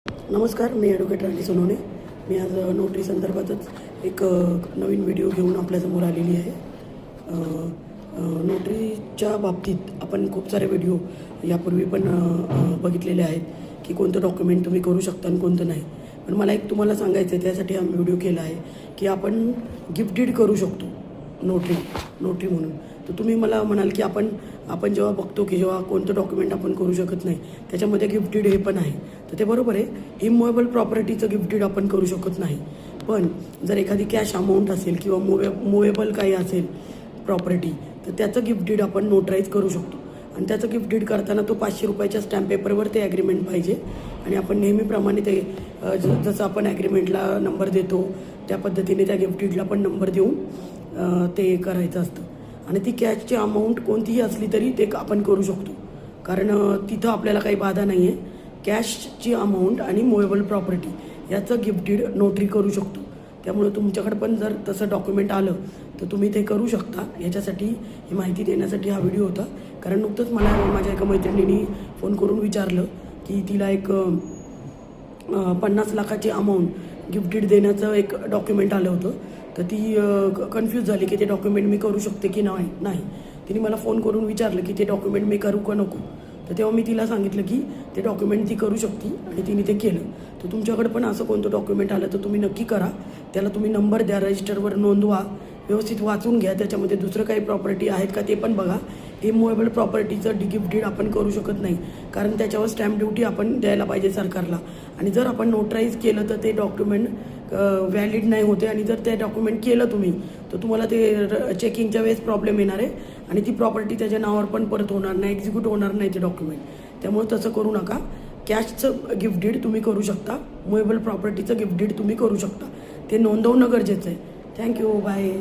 नमस्कार, मी ॲडव्होकेट राणी सोनवणे. मी आज नोटरी संदर्भातच एक नवीन व्हिडिओ घेऊन आपल्यासमोर आलेली आहे. नोटरीच्या बाबतीत आपण खूप सारे व्हिडिओ यापूर्वी पण बघितलेले आहेत की कोणतं डॉक्युमेंट तुम्ही करू शकता आणि कोणतं नाही. पण मला एक तुम्हाला सांगायचं आहे, त्यासाठी हा व्हिडिओ केला आहे की आपण गिफ्ट डीड करू शकतो नोटरी म्हणून. तर तुम्ही मला म्हणाल की आपण जेव्हा बघतो की जेव्हा कोणतं डॉक्युमेंट आपण करू शकत नाही त्याच्यामध्ये गिफ्ट डीड हे पण आहे. तर ते बरोबर आहे, इमूवेबल प्रॉपर्टीचं गिफ्ट डीड आपण करू शकत नाही. पण जर एखादी कॅश अमाऊंट असेल किंवा मुवेबल काही असेल प्रॉपर्टी, तर त्याचं गिफ्ट डीड आपण नोटराईज करू शकतो. आणि त्याचं गिफ्ट डीड करताना तो 500 रुपयाच्या स्टॅम्प पेपरवर ते ॲग्रीमेंट पाहिजे. आणि आपण नेहमीप्रमाणे ते जसं आपण ॲग्रीमेंटला नंबर देतो त्या पद्धतीने त्या गिफ्ट डीडला पण नंबर देऊन ते करायचं असतं. आणि ती कॅशची अमाऊंट कोणतीही असली तरी ते आपण करू शकतो, कारण तिथं आपल्याला काही बाधा नाही आहे. कॅशची अमाऊंट आणि मुवेबल प्रॉपर्टी याचं गिफ्ट डीड नोटरी करू शकतो. त्यामुळे तुमच्याकडे पण जर तसं डॉक्युमेंट आलं तर तुम्ही ते करू शकता. याच्यासाठी ही माहिती देण्यासाठी हा व्हिडिओ होता. कारण नुकतंच मला माझ्या एका मैत्रिणीने फोन करून विचारलं की तिला एक 50 लाखाची अमाऊंट गिफ्ट डीड देण्याचं एक डॉक्युमेंट आलं होतं. तर ती कन्फ्यूज झाली की ते डॉक्युमेंट मी करू शकते की नाही. तिने मला फोन करून विचारलं की ते डॉक्युमेंट मी करू का नको. तर तेव्हा मी तिला सांगितलं की ते डॉक्युमेंट ती करू शकते आणि तिने ते केलं. तर तुमच्याकडे पण असं कोणतं डॉक्युमेंट आलं तर तुम्ही नक्की करा. त्याला तुम्ही नंबर द्या, रजिस्टरवर नोंदवा, व्यवस्थित वाचून घ्या. त्याच्यामध्ये दुसरं काही प्रॉपर्टी आहेत का ते पण बघा. इमूवेबल प्रॉपर्टीचं गिफ्ट डीड आपण करू शकत नाही, कारण त्याच्यावर स्टॅम्प ड्युटी आपण द्यायला पाहिजे सरकारला. आणि जर आपण नोटराईज केलं तर ते डॉक्युमेंट व्हॅलिड नाही होते. आणि जर ते डॉक्युमेंट केलं तुम्ही तर तुम्हाला ते चेकिंगच्या वेळेस प्रॉब्लेम येणार आहे आणि ती प्रॉपर्टी त्याच्या नावावर पण परत होणार नाही, एक्झिक्यूट होणार नाही ते डॉक्युमेंट. त्यामुळे तसं करू नका. कॅशचं गिफ्ट डीड तुम्ही करू शकता, मुवेबल प्रॉपर्टीचं गिफ्ट डीड तुम्ही करू शकता. ते नोंदवणं गरजेचं आहे. Thank you, bye.